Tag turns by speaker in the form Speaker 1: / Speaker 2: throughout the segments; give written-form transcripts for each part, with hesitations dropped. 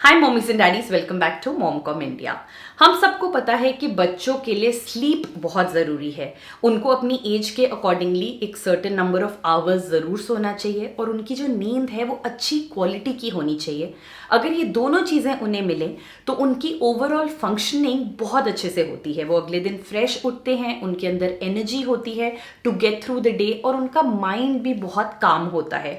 Speaker 1: Hi mommies and daddies, welcome back to MomCom India. हम सबको पता है कि बच्चों के लिए स्लीप बहुत ज़रूरी है। उनको अपनी एज के अकॉर्डिंगली एक सर्टेन नंबर ऑफ आवर्स ज़रूर सोना चाहिए और उनकी जो नींद है वो अच्छी क्वालिटी की होनी चाहिए। अगर ये दोनों चीज़ें उन्हें मिलें तो उनकी ओवरऑल फंक्शनिंग बहुत अच्छे से होती है। वो अगले दिन फ्रेश उठते हैं, उनके अंदर एनर्जी होती है to get through the day और उनका माइंड भी बहुत काम होता है।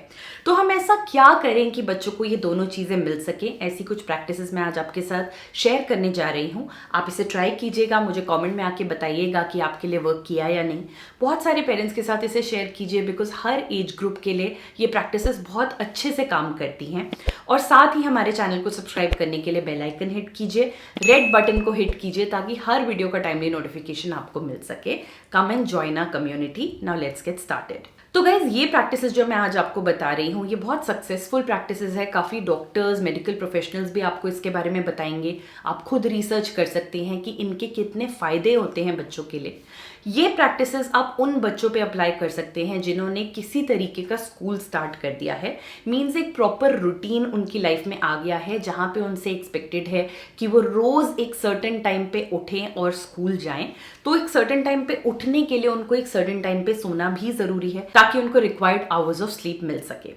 Speaker 1: तो हम ऐसा क्या करें कि बच्चों को ये दोनों चीज़ें मिल सकें? ऐसी कुछ प्रैक्टिसेस मैं आज आपके साथ शेयर करने जा रही हूँ। आप इसे ट्राई कीजिएगा, मुझे कमेंट में आके बताइएगा कि आपके लिए वर्क किया या नहीं। बहुत सारे पेरेंट्स के साथ इसे शेयर कीजिए बिकॉज हर एज ग्रुप के लिए ये प्रैक्टिसेस बहुत अच्छे से काम करती हैं। और साथ ही हमारे चैनल को सब्सक्राइब करने के लिए बेल आइकन हिट कीजिए, रेड बटन को हिट कीजिए ताकि हर वीडियो का टाइमली नोटिफिकेशन आपको मिल सके। Come and join our community. Now let's get started. तो गाइज, ये प्रैक्टिसेस जो मैं आज आपको बता रही हूँ ये बहुत सक्सेसफुल प्रैक्टिसेस है। काफ़ी डॉक्टर्स, मेडिकल प्रोफेशनल्स भी आपको इसके बारे में बताएंगे। आप खुद रिसर्च कर सकते हैं कि इनके कितने फ़ायदे होते हैं बच्चों के लिए। ये प्रैक्टिसेस आप उन बच्चों पे अप्लाई कर सकते हैं जिन्होंने किसी तरीके का स्कूल स्टार्ट कर दिया है। मीन्स एक प्रॉपर रूटीन उनकी लाइफ में आ गया है जहाँ पे उनसे एक्सपेक्टेड है कि वो रोज़ एक सर्टेन टाइम पे उठें और स्कूल जाएं। तो एक सर्टेन टाइम पे उठने के लिए उनको एक सर्टेन टाइम पे सोना भी ज़रूरी है ताकि उनको रिक्वायर्ड आवर्स ऑफ स्लीप मिल सके।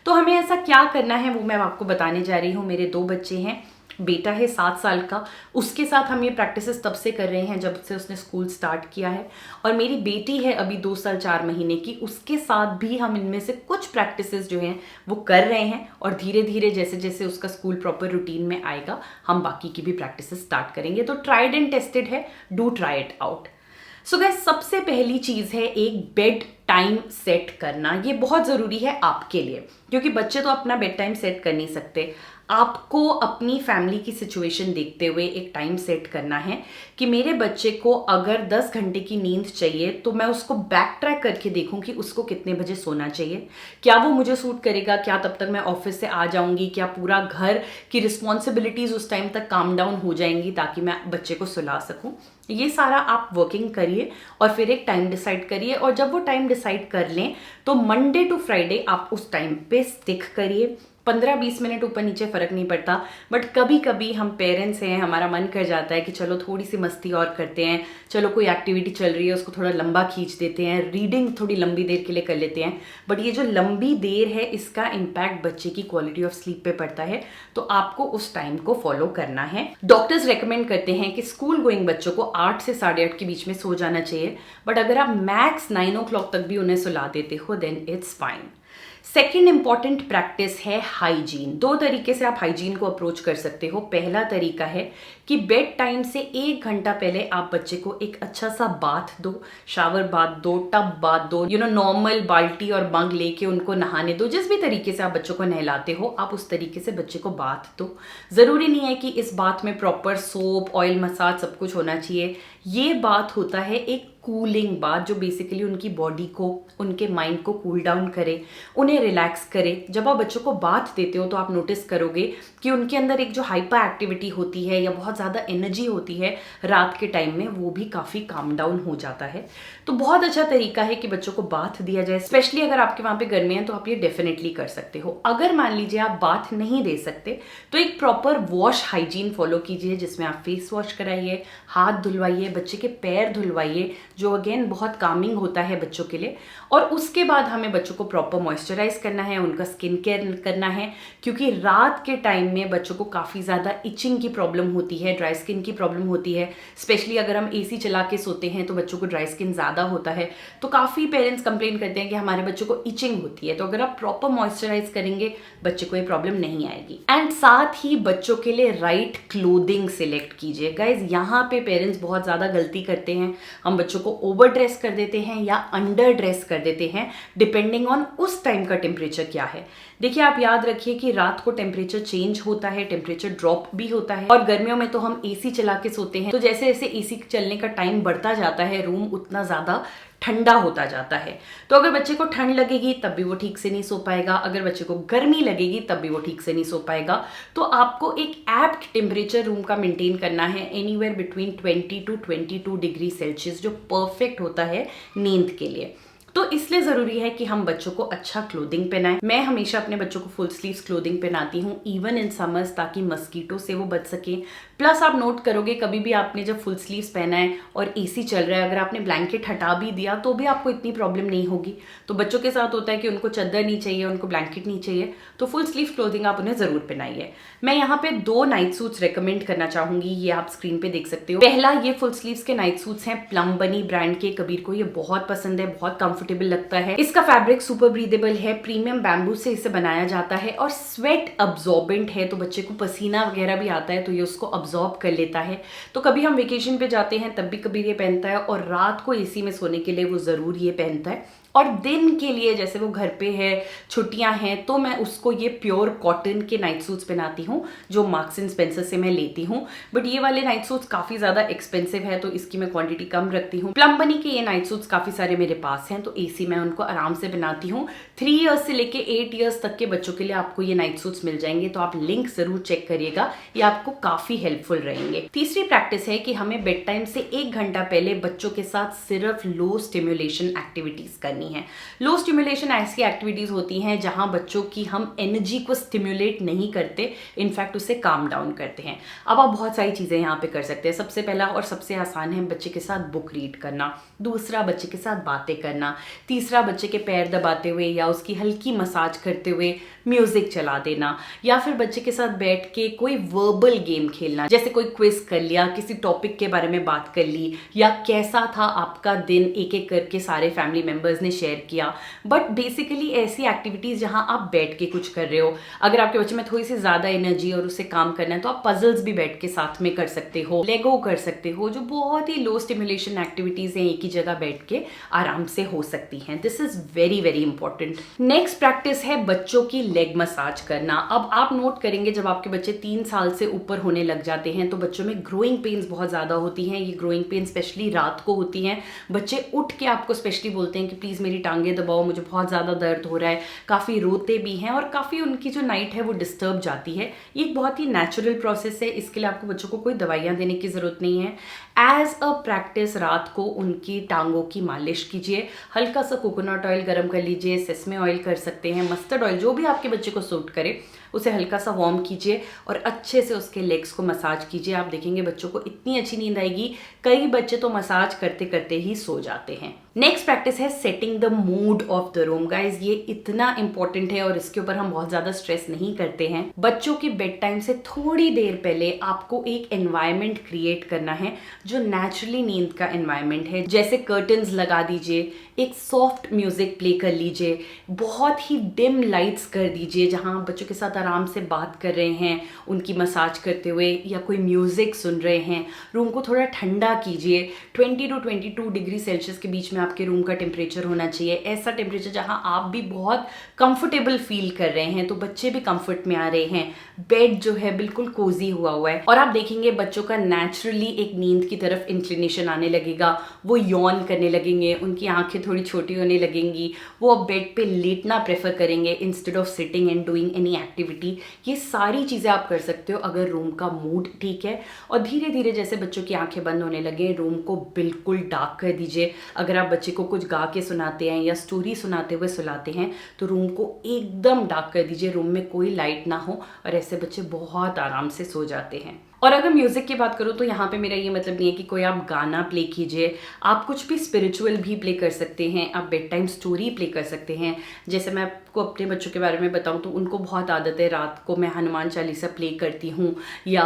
Speaker 1: तो हमें ऐसा क्या करना है वो मैं आपको बताने जा रही हूँ। मेरे 2 बच्चे हैं। बेटा है 7 साल का, उसके साथ हम ये प्रैक्टिसेस तब से कर रहे हैं जब से उसने स्कूल स्टार्ट किया है। और मेरी बेटी है अभी 2 साल 4 महीने की, उसके साथ भी हम इनमें से कुछ प्रैक्टिसेस जो हैं वो कर रहे हैं। और धीरे धीरे जैसे जैसे उसका स्कूल प्रॉपर रूटीन में आएगा हम बाकी की भी प्रैक्टिसेस स्टार्ट करेंगे। तो ट्राइड एंड टेस्टेड है, do try it out. So guys, सबसे पहली चीज़ है एक बेड टाइम सेट करना। ये बहुत ज़रूरी है आपके लिए क्योंकि बच्चे तो अपना बेड टाइम सेट कर नहीं सकते। आपको अपनी फैमिली की सिचुएशन देखते हुए एक टाइम सेट करना है कि मेरे बच्चे को अगर 10 घंटे की नींद चाहिए तो मैं उसको बैक ट्रैक करके देखूं कि उसको कितने बजे सोना चाहिए। क्या वो मुझे सूट करेगा? क्या तब तक मैं ऑफिस से आ जाऊंगी? क्या पूरा घर की रिस्पॉन्सिबिलिटीज़ उस टाइम तक काम डाउन हो जाएंगी ताकि मैं बच्चे को सुला सकूं? ये सारा आप वर्किंग करिए और फिर एक टाइम डिसाइड करिए। और जब वो टाइम डिसाइड कर लें तो मंडे टू फ्राइडे आप उस टाइम पे स्टिक करिए। 15-20 मिनट ऊपर नीचे फ़र्क नहीं पड़ता। बट कभी कभी हम पेरेंट्स हैं, हमारा मन कर जाता है कि चलो थोड़ी सी मस्ती और करते हैं, चलो कोई एक्टिविटी चल रही है उसको थोड़ा लंबा खींच देते हैं, रीडिंग थोड़ी लंबी देर के लिए कर लेते हैं। बट ये जो लंबी देर है इसका इम्पैक्ट बच्चे की क्वालिटी ऑफ स्लीप पे पड़ता है। तो आपको उस टाइम को फॉलो करना है। डॉक्टर्स रेकमेंड करते हैं कि स्कूल गोइंग बच्चों को 8 से 8:30 के बीच में सो जाना चाहिए। बट अगर आप मैक्स 9 o'clock तक भी उन्हें सुला देते हो then it's fine. Second important practice है हाइजीन। 2 तरीके से आप हाइजीन को अप्रोच कर सकते हो। पहला तरीका है कि बेड टाइम से 1 घंटा पहले आप बच्चे को एक अच्छा सा बाथ दो, शावर बाथ दो, टब बाथ दो, नॉर्मल बाल्टी और मग लेके उनको नहाने दो। जिस भी तरीके से आप बच्चों को नहलाते हो आप उस तरीके से बच्चे को बाथ दो। ज़रूरी नहीं है कि इस बाथ में प्रॉपर सोप, ऑयल मसाज सब कुछ होना चाहिए। ये बात होता है एक कूलिंग बात जो बेसिकली उनकी बॉडी को, उनके माइंड को कूल डाउन करे, उन्हें रिलैक्स करे। जब आप बच्चों को बाथ देते हो तो आप नोटिस करोगे कि उनके अंदर एक जो हाइपर एक्टिविटी होती है या बहुत ज़्यादा एनर्जी होती है रात के टाइम में वो भी काफ़ी काम डाउन हो जाता है। तो बहुत अच्छा तरीका है कि बच्चों को बाथ दिया जाए। स्पेशली अगर आपके वहाँ पे गर्मी है तो आप ये डेफिनेटली कर सकते हो। अगर मान लीजिए आप बाथ नहीं दे सकते तो एक प्रॉपर वॉश हाइजीन फॉलो कीजिए जिसमें आप फेस वॉश कराइए, हाथ धुलवाइए, बच्चे के पैर धुलवाइए जो अगेन बहुत कामिंग होता है बच्चों के लिए। और उसके बाद हमें बच्चों को प्रॉपर मॉइस्चराइज करना है, उनका स्किन केयर करना है क्योंकि रात के टाइम में बच्चों को काफ़ी ज़्यादा इचिंग की प्रॉब्लम होती है, ड्राई स्किन की प्रॉब्लम होती है। स्पेशली अगर हम एसी चला के सोते हैं तो बच्चों को ड्राई स्किन ज़्यादा होता है। तो काफ़ी पेरेंट्स कंप्लेन करते हैं कि हमारे बच्चों को इचिंग होती है। तो अगर आप प्रॉपर मॉइस्चराइज करेंगे बच्चे को ये प्रॉब्लम नहीं आएगी। एंड साथ ही बच्चों के लिए राइट क्लोथिंग सिलेक्ट कीजिए। गाइज, यहाँ पे पेरेंट्स बहुत ज़्यादा गलती करते हैं। हम बच्चों को ओवर ड्रेस कर देते हैं या अंडर ड्रेस कर देते हैं डिपेंडिंग ऑन उस टाइम का टेम्परेचर क्या है। देखिए, आप याद रखिए कि रात को टेम्परेचर चेंज होता है, टेम्परेचर ड्रॉप भी होता है। और गर्मियों में तो हम एसी चला के सोते हैं, तो जैसे जैसे एसी चलने का टाइम बढ़ता जाता है रूम उतना ज़्यादा ठंडा होता जाता है। तो अगर बच्चे को ठंड लगेगी तब भी वो ठीक से नहीं सो पाएगा, अगर बच्चे को गर्मी लगेगी तब भी वो ठीक से नहीं सो पाएगा। तो आपको एक एप्ट टेम्परेचर रूम का मेंटेन करना है, anywhere between 20 to 22 degree Celsius, जो परफेक्ट होता है नींद के लिए। तो इसलिए जरूरी है कि हम बच्चों को अच्छा क्लोथिंग पहनाएं। मैं हमेशा अपने बच्चों को फुल स्लीव्स क्लोथिंग पहनाती हूँ इवन इन समर्स, ताकि मस्कीटो से वो बच सके। प्लस आप नोट करोगे कभी भी आपने जब फुल स्लीव्स पहना है और एसी चल रहा है, अगर आपने ब्लैंकेट हटा भी दिया तो भी आपको इतनी प्रॉब्लम नहीं होगी। तो बच्चों के साथ होता है कि उनको चद्दर नहीं चाहिए, उनको ब्लैंकेट नहीं चाहिए, तो फुल स्लीव क्लोथिंग आप उन्हें जरूर पहनाइए। मैं यहाँ पे 2 नाइट सूट्स रेकमेंड करना चाहूंगी, ये आप स्क्रीन पे देख सकते हो। पहला ये फुल स्लीव्स के नाइट सूट्स हैं प्लम बनी ब्रांड के। कबीर को ये बहुत पसंद है, बहुत कंफर्टेबल लगता है। इसका फैब्रिक सुपर ब्रीदेबल है, प्रीमियम बैम्बू से इसे बनाया जाता है और स्वेट अब्सॉर्बेंट है, तो बच्चे को पसीना वगैरह भी आता है तो ये उसको अब्सॉर्ब कर लेता है। तो कभी हम वेकेशन पे जाते हैं तब भी कबीर ये पहनता है, और रात को एसी में सोने के लिए वो जरूर ये पहनता है। और दिन के लिए जैसे वो घर पे है, छुट्टियां हैं, तो मैं उसको ये प्योर कॉटन के नाइट सूट्स पहनाती हूँ जो मार्क्स एंड स्पेंसर से मैं लेती हूँ। बट ये वाले नाइट सूट्स काफी ज्यादा एक्सपेंसिव है, तो इसकी मैं क्वांटिटी कम रखती हूँ। प्लम बनी के ये नाइट सूट्स काफी सारे मेरे पास हैं, तो एसी में उनको आराम से बनाती हूँ। 3 ईयर्स से लेके 8 ईयर्स तक के बच्चों के लिए आपको ये नाइट सूट्स मिल जाएंगे, तो आप लिंक जरूर चेक करिएगा, ये आपको काफी हेल्पफुल रहेंगे। तीसरी प्रैक्टिस है कि हमें बेड टाइम से 1 घंटा पहले बच्चों के साथ सिर्फ लो स्टिम्युलेशन एक्टिविटीज करनी है। लो स्टिम्युलेशन ऐसी एक्टिविटीज होती हैं जहां बच्चों की हम एनर्जी को स्टिम्युलेट नहीं करते, इनफैक्ट उसे काम डाउन करते हैं। अब आप बहुत सारी चीजें यहाँ पे कर सकते हैं। सबसे पहला और सबसे आसान है बच्चे के साथ बुक रीड करना, दूसरा बच्चे के साथ बातें करना, तीसरा बच्चे के पैर दबाते हुए या उसकी हल्की मसाज करते हुए म्यूजिक चला देना, या फिर बच्चे के साथ बैठ के कोई वर्बल गेम खेलना, जैसे कोई क्विज कर लिया, किसी टॉपिक के बारे में बात कर ली, या कैसा था आपका दिन एक एक करके सारे फैमिली मेंबर्स ने शेयर किया। बट बेसिकली ऐसी एक्टिविटीज जहां आप बैठ के कुछ कर रहे हो। अगर आपके बच्चे में थोड़ी सी ज्यादा एनर्जी और उसे काम करना है तो आप पजल्स भी बैठ के साथ में कर सकते हो, लेगो कर सकते हो, जो बहुत ही लो स्टिम्युलेशन एक्टिविटीज हैं, एक ही जगह बैठ के आराम से हो सकती हैं। This is very very important. Next practice है बच्चों की लेग मसाज करना। अब आप नोट करेंगे जब आपके बच्चे 3 साल से ऊपर होने लग जाते हैं तो बच्चों में ग्रोइंग पेन्स बहुत ज्यादा होती हैं। ये ग्रोइंग पेन स्पेशली रात को होती हैं। बच्चे उठ के आपको स्पेशली बोलते हैं कि प्लीज मेरी टांगे दबाओ, मुझे बहुत ज्यादा दर्द हो रहा है, काफी रोते भी हैं और काफी उनकी जो नाइट है वो डिस्टर्ब जाती है। ये एक बहुत ही नेचुरल प्रोसेस है, इसके लिए आपको बच्चों को कोई दवाइयां देने की जरूरत नहीं है। एज अ प्रैक्टिस रात को उनकी टांगों की मालिश कीजिए, हल्का सा कोकोनट ऑयल गर्म कर लीजिए, सेसमे ऑयल कर सकते हैं, मस्टर्ड ऑयल, जो भी आपके बच्चे को सूट करे उसे हल्का सा वार्म कीजिए और अच्छे से उसके लेग्स को मसाज कीजिए। आप देखेंगे बच्चों को इतनी अच्छी नींद आएगी। कई बच्चे तो मसाज करते करते ही सो जाते हैं। नेक्स्ट प्रैक्टिस है setting the mood off the room. Guys ये इतना इंपॉर्टेंट है और इसके ऊपर हम बहुत ज्यादा स्ट्रेस नहीं करते हैं। बच्चों के बेड टाइम से थोड़ी देर पहले आपको एक एनवायरमेंट क्रिएट करना है जो नेचुरली नींद का एनवायरमेंट है। जैसे कर्टन्स लगा दीजिए, एक सॉफ्ट म्यूजिक प्ले कर लीजिए, बहुत ही डिम लाइट्स कर दीजिए जहां बच्चों के साथ आराम से बात कर रहे हैं, उनकी मसाज करते हुए या कोई म्यूजिक सुन रहे हैं। रूम को थोड़ा ठंडा कीजिए। 20 to 22 डिग्री सेल्सियस के बीच में आपके रूम का टेम्परेचर होना चाहिए। ऐसा टेम्परेचर जहां आप भी बहुत कंफर्टेबल फील कर रहे हैं तो बच्चे भी कंफर्ट में आ रहे हैं। बेड जो है बिल्कुल कोजी हुआ हुआ है और आप देखेंगे बच्चों का नेचुरली एक नींद की तरफ इंक्लिनेशन आने लगेगा। वो यॉन करने लगेंगे, उनकी आंखें थोड़ी छोटी होने लगेंगी, वो अब बेड पे लेटना प्रेफर करेंगे instead of sitting and doing any activity. ये सारी चीजें आप कर सकते हो अगर रूम का मूड ठीक है। और धीरे धीरे जैसे बच्चों की आंखें बंद होने लगे रूम को बिल्कुल डार्क कर दीजिए। अगर आप बच्चे को कुछ गा के सुनाते हैं या स्टोरी सुनाते हुए सुलाते हैं तो रूम को एकदम डार्क कर दीजिए, रूम में कोई लाइट ना हो, और ऐसे बच्चे बहुत आराम से सो जाते हैं। और अगर म्यूजिक की बात करूँ तो यहाँ पे मेरा ये मतलब नहीं है कि कोई आप गाना प्ले कीजिए, आप कुछ भी स्पिरिचुअल भी प्ले कर सकते हैं, आप बेड टाइम स्टोरी प्ले कर सकते हैं। जैसे मैं आपको अपने बच्चों के बारे में बताऊँ तो उनको बहुत आदत है रात को मैं हनुमान चालीसा प्ले करती हूँ या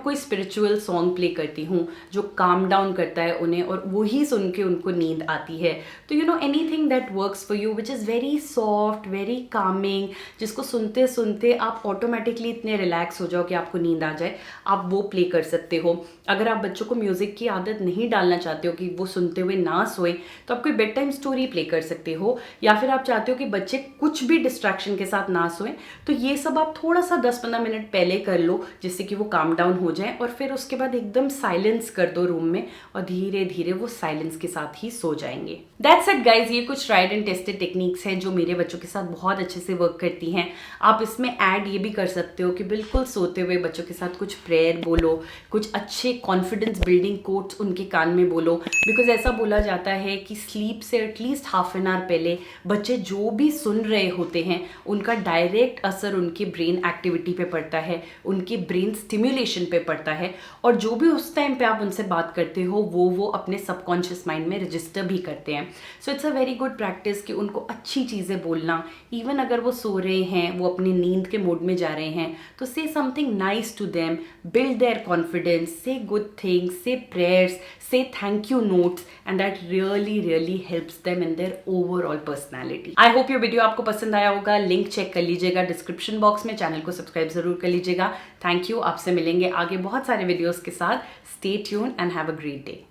Speaker 1: कोई स्पिरिचुअल सॉन्ग प्ले करती हूँ जो काम डाउन करता है उन्हें, और वही सुन के उनको नींद आती है। तो anything that works for you which is very soft, very Kameng, जिसको सुनते सुनते आप ऑटोमेटिकली इतने रिलैक्स हो जाओ कि आपको नींद आ जाए, आप वो प्ले कर सकते हो। अगर आप बच्चों को म्यूजिक की आदत नहीं डालना चाहते हो कि वो सुनते हुए ना सोए तो आप कोई बेड टाइम स्टोरी प्ले कर सकते हो, या फिर आप चाहते हो कि बच्चे कुछ भी डिस्ट्रैक्शन के साथ ना सोए तो ये सब आप थोड़ा सा 10-15 मिनट पहले कर लो जिससे कि वो काम डाउन हो जाए, और फिर उसके बाद एकदम साइलेंस कर दो रूम में और धीरे धीरे वो साइलेंस के साथ ही सो जाएंगे। दैट्स इट गाइज, ये कुछ ट्राइड एंड टेस्टेड टेक्निक्स हैं जो मेरे बच्चों के साथ बहुत अच्छे से वर्क करती हैं। आप इसमें ऐड ये भी कर सकते हो कि बिल्कुल सोते हुए बच्चों के साथ कुछ प्रेयर प्रेयर बोलो, कुछ अच्छे कॉन्फिडेंस बिल्डिंग कोट्स उनके कान में बोलो। बिकॉज ऐसा बोला जाता है कि स्लीप से एटलीस्ट हाफ एन आवर पहले बच्चे जो भी सुन रहे होते हैं उनका डायरेक्ट असर उनकी ब्रेन एक्टिविटी पे पड़ता है, उनकी ब्रेन स्टिम्युलेशन पे पड़ता है, और जो भी उस टाइम पे आप उनसे बात करते हो वो अपने सबकॉन्शियस माइंड में रजिस्टर भी करते हैं। So it's a very good practice कि उनको अच्छी चीज़ें बोलना, इवन अगर वो सो रहे हैं, वो अपनी नींद के मोड में जा रहे हैं, तो say something nice to them, build their confidence, say good things, say prayers, say thank you notes, and that really helps them in their overall personality. I hope ये वीडियो आपको पसंद आया होगा। लिंक चेक कर लीजिएगा description box में, channel को subscribe जरूर कर लीजिएगा। Thank you. आपसे मिलेंगे आगे बहुत सारे वीडियोस के साथ। Stay tuned and have a great day.